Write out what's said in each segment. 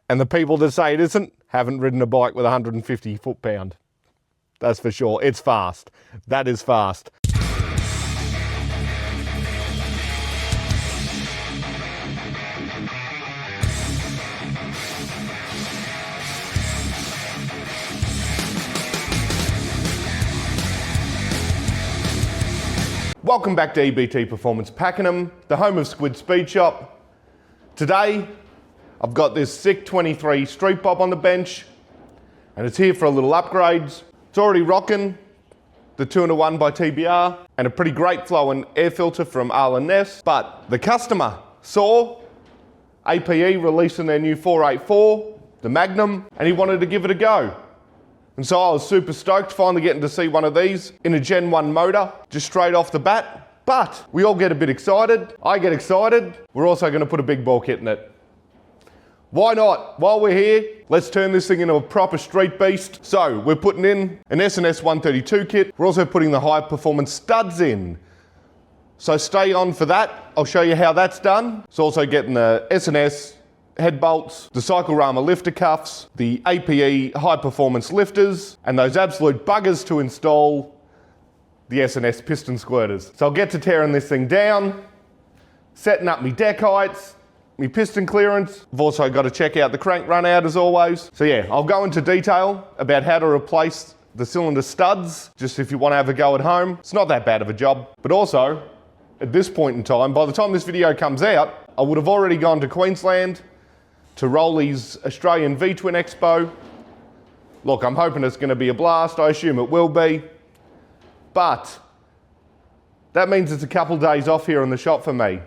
And the people that say it isn't haven't ridden a bike with 150 foot-pound. That's for sure. It's fast. That is fast. Welcome back to EBT Performance Pakenham, the home of Squid Speed Shop. Today, I've got this sick 23 Street Bob on the bench, and it's here for a little upgrades. It's already rocking the 2-1 by TBR and a pretty great flowing air filter from Ness. But the customer saw APE releasing their new 484, the Magnum, and he wanted to give it a go. And so I was super stoked finally getting to see one of these in a Gen 1 motor, just straight off the bat. But we all get a bit excited. I get excited. We're also going to put a big ball kit in it. Why not? While we're here, let's turn this thing into a proper street beast. So we're putting in an S&S 132 kit. We're also putting the high performance studs in. So stay on for that. I'll show you how that's done. It's also getting the S&S head bolts, the Cycle Rama lifter cuffs, the APE high performance lifters, and those absolute buggers to install the S&S piston squirters. So I'll get to tearing this thing down, setting up my deck heights, my piston clearance. I've also got to check out the crank run out as always. So yeah, I'll go into detail about how to replace the cylinder studs, just if you want to have a go at home. It's not that bad of a job. But also, at this point in time, by the time this video comes out, I would have already gone to Queensland to Rolly's Australian Vtwin Expo. Look, I'm hoping it's going to be a blast. I assume it will be. But that means it's a couple days off here in the shop for me.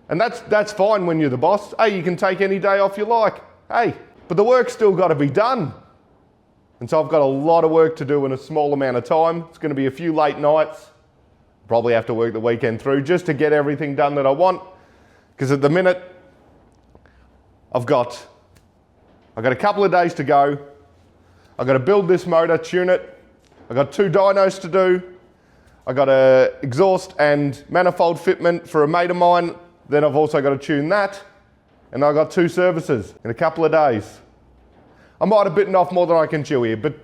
And that's fine when you're the boss. Hey, you can take any day off you like. Hey, but the work's still got to be done. And so I've got a lot of work to do in a small amount of time. It's going to be a few late nights. Probably have to work the weekend through just to get everything done that I want. Because at the minute, I've got a couple of days to go. I've got to build this motor, tune it. I've got 2 dynos to do. I've got a exhaust and manifold fitment for a mate of mine. Then I've also got to tune that. And I've got 2 services in a couple of days. I might have bitten off more than I can chew here, but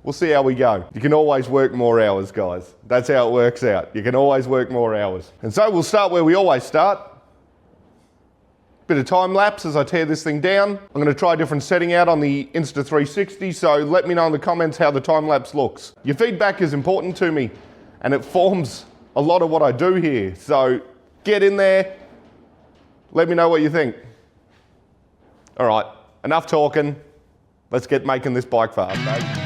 we'll see how we go. You can always work more hours, guys. That's how it works out. You can always work more hours. And so we'll start where we always start. Bit of time lapse as I tear this thing down. I'm going to try a different setting out on the Insta360, so let me know in the comments how the time lapse looks. Your feedback is important to me, and it forms a lot of what I do here. So get in there, let me know what you think. All right, enough talking. Let's get making this bike fast, eh?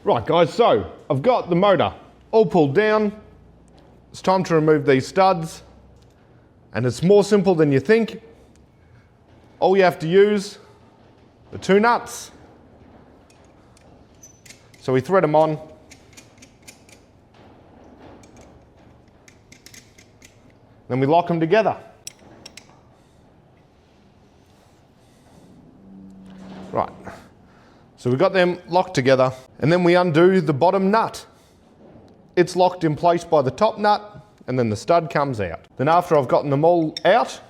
Right guys, so I've got the motor all pulled down. It's time to remove these studs, and it's more simple than you think. All you have to use the two nuts. So we thread them on. Then we lock them together. Right, so we've got them locked together, and then we undo the bottom nut. It's locked in place by the top nut, and then the stud comes out. Then after I've gotten them all out,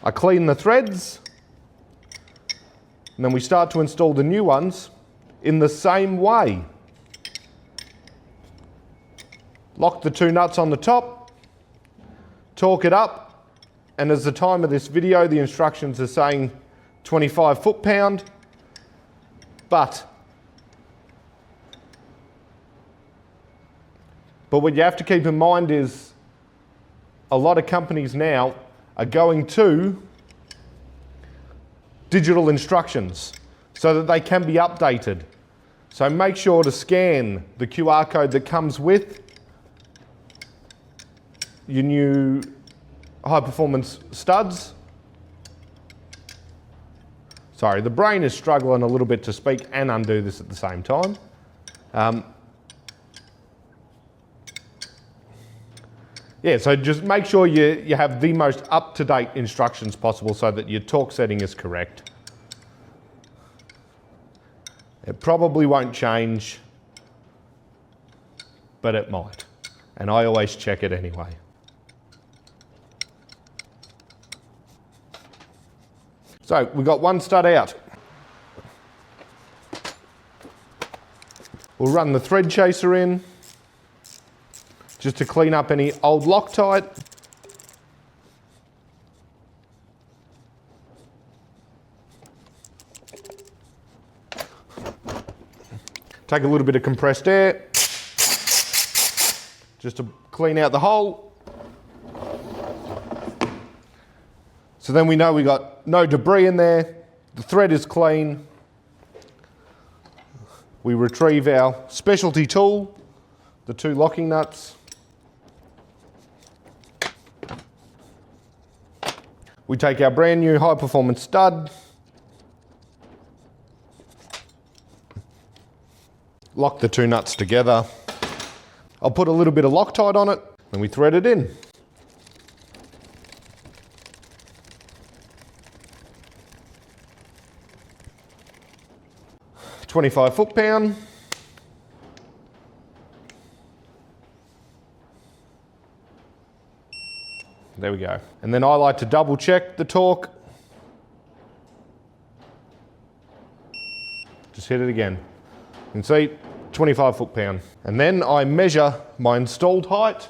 I clean the threads, and then we start to install the new ones in the same way. Lock the two nuts on the top, torque it up, and as the time of this video, the instructions are saying 25 foot-pound, but what you have to keep in mind is a lot of companies now are going to digital instructions so that they can be updated. So make sure to scan the QR code that comes with your new high performance studs. Sorry, the brain is struggling a little bit to speak and undo this at the same time. Yeah, so just make sure you have the most up-to-date instructions possible so that your torque setting is correct. It probably won't change, but it might. And I always check it anyway. So we've got one stud out. We'll run the thread chaser in just to clean up any old Loctite. Take a little bit of compressed air just to clean out the hole. So then we know we got no debris in there, the thread is clean. We retrieve our specialty tool, the two locking nuts. We take our brand new high performance stud, lock the two nuts together. I'll put a little bit of Loctite on it, and we thread it in. .25 foot-pound. There we go. And then I like to double check the torque. Just hit it again. You can see 25 foot-pound. And then I measure my installed height.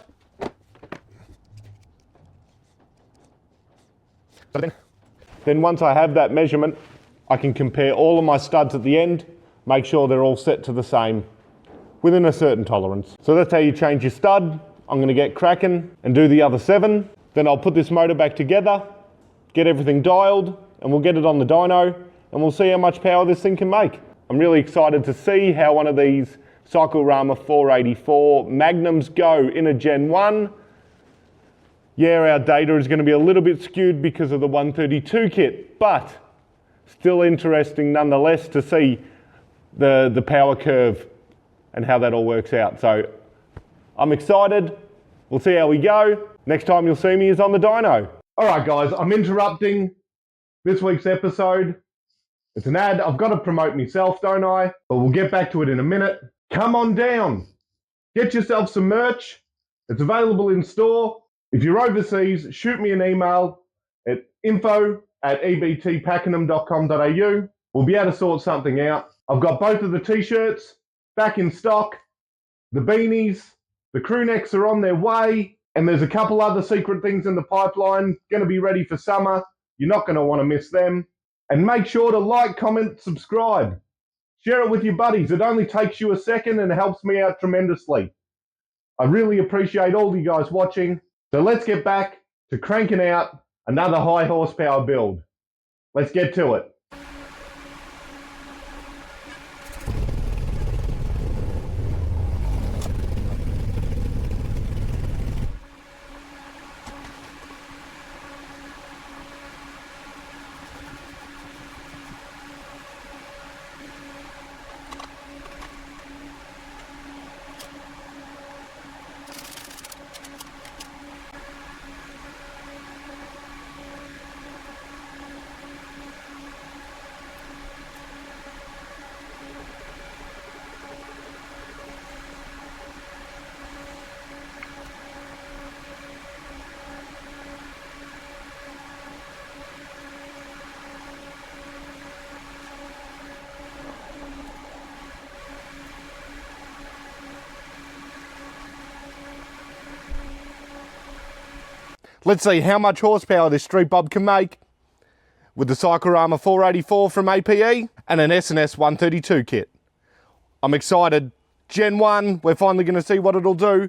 Then once I have that measurement, I can compare all of my studs at the end, make sure they're all set to the same within a certain tolerance. So that's how you change your stud. I'm going to get cracking and do the other 7. Then I'll put this motor back together, get everything dialed, and we'll get it on the dyno, and we'll see how much power this thing can make. I'm really excited to see how one of these Rama 484 Magnums go in a Gen 1. Yeah, our data is going to be a little bit skewed because of the 132 kit, but still interesting nonetheless to see the power curve and how that all works out. So I'm excited. We'll see how we go. Next time you'll see me is on the dyno. All right, guys, I'm interrupting this week's episode. It's an ad. I've got to promote myself, don't I? But we'll get back to it in a minute. Come on down. Get yourself some merch. It's available in store. If you're overseas, shoot me an email at info@ebtpakenham.com.au. We'll be able to sort something out. I've got both of the t-shirts back in stock. The beanies, the crew necks are on their way, and there's a couple other secret things in the pipeline, going to be ready for summer. You're not going to want to miss them. And make sure to like, comment, subscribe. Share it with your buddies. It only takes you a second and it helps me out tremendously. I really appreciate all you guys watching. So let's get back to cranking out another high horsepower build. Let's get to it. Let's see how much horsepower this street bob can make with the Rama 484 from APE and an S&S 132 kit. I'm excited. Gen 1, we're finally going to see what it'll do.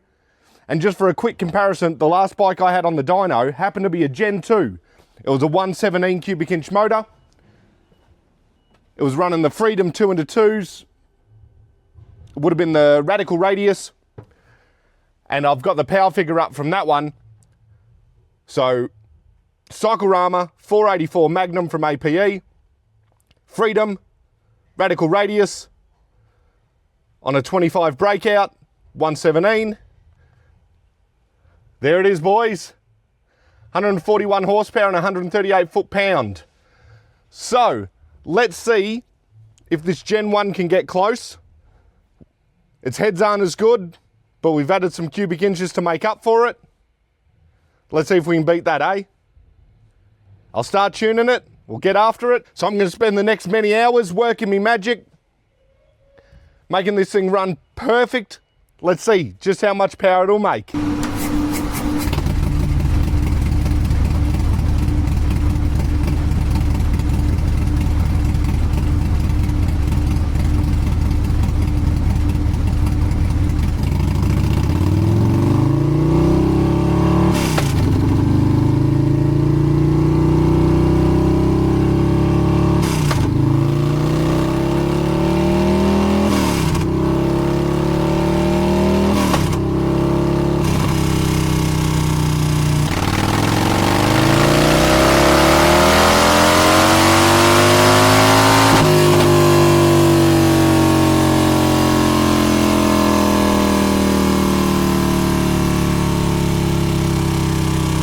And just for a quick comparison, the last bike I had on the dyno happened to be a Gen 2. It was a 117 cubic inch motor. It was running the Freedom 2 into 2s. It would have been the Radical Radius. And I've got the power figure up from that one. So, Rama 484 Magnum from APE. Freedom, Radical Radius. On a 25 breakout, 117. There it is, boys. 141 horsepower and 138 foot-pound. So, let's see if this Gen 1 can get close. Its heads aren't as good, but we've added some cubic inches to make up for it. Let's see if we can beat that, eh? I'll start tuning it. We'll get after it. So I'm going to spend the next many hours working me magic, making this thing run perfect. Let's see just how much power it'll make.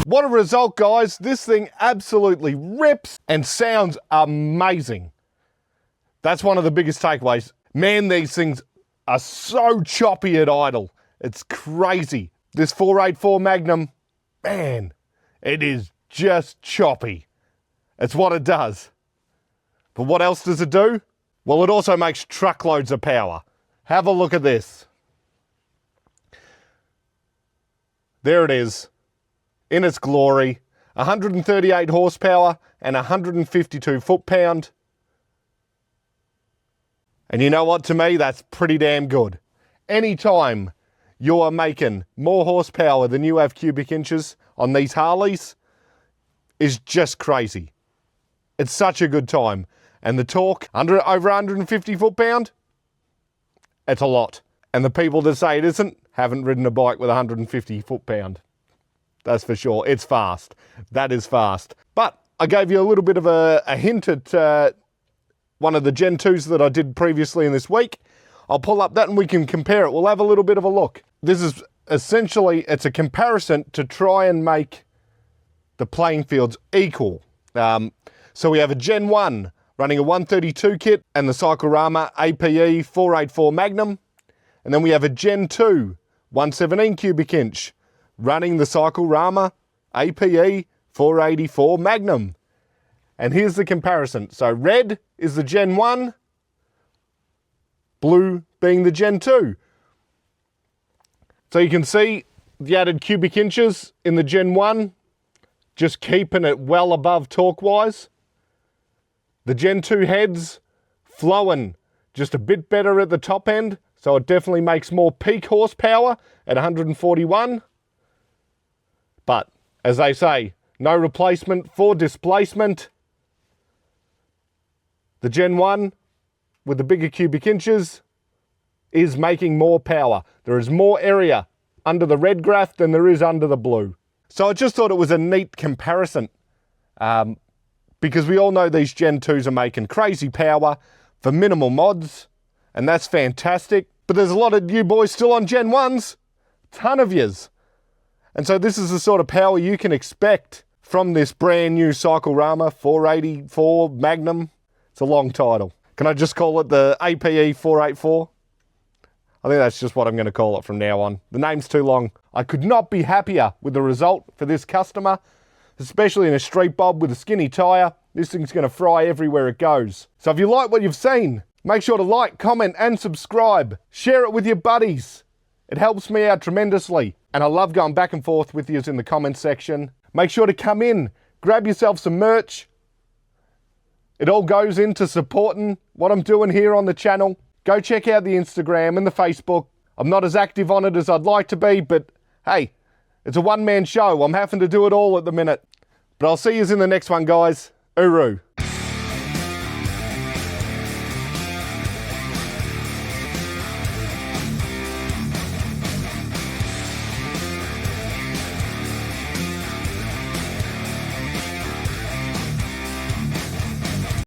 What a result, guys. This thing absolutely rips and sounds amazing. That's one of the biggest takeaways. Man, these things are so choppy at idle. It's crazy. This 484 Magnum, man, it is just choppy. It's what it does. But what else does it do? Well, it also makes truckloads of power. Have a look at this. There it is. In its glory, 138 horsepower and 152 foot-pound. And you know what, to me, that's pretty damn good. Anytime you're making more horsepower than you have cubic inches on these Harleys is just crazy. It's such a good time. And the torque, over 150 foot-pound, it's a lot. And the people that say it isn't haven't ridden a bike with 150 foot-pound. That's for sure. It's fast. That is fast. But I gave you a little bit of a hint at one of the Gen 2s that I did previously in this week. I'll pull up that and we can compare it. We'll have a little bit of a look. This is essentially, it's a comparison to try and make the playing fields equal. So we have a Gen 1 running a 132 kit and the Rama APE 484 Magnum. And then we have a Gen 2 117 cubic inch running the Rama APE 484 Magnum. And here's the comparison. So red is the Gen 1, blue being the Gen 2. So you can see the added cubic inches in the Gen 1, just keeping it well above torque-wise. The Gen 2 heads flowing just a bit better at the top end, so it definitely makes more peak horsepower at 141. But, as they say, no replacement for displacement. The Gen 1, with the bigger cubic inches, is making more power. There is more area under the red graph than there is under the blue. So I just thought it was a neat comparison, because we all know these Gen 2s are making crazy power for minimal mods, and that's fantastic. But there's a lot of you boys still on Gen 1s, ton of yous. And so this is the sort of power you can expect from this brand new Rama 484 Magnum. It's a long title. Can I just call it the APE 484? I think that's just what I'm going to call it from now on. The name's too long. I could not be happier with the result for this customer, especially in a street bob with a skinny tyre. This thing's going to fry everywhere it goes. So if you like what you've seen, make sure to like, comment and subscribe. Share it with your buddies. It helps me out tremendously. and I love going back and forth with you in the comments section. Make sure to come in, grab yourself some merch. It all goes into supporting what I'm doing here on the channel. Go check out the Instagram and the Facebook. I'm not as active on it as I'd like to be, but hey, it's a one-man show. I'm having to do it all at the minute. But I'll see you in the next one, guys. Uru.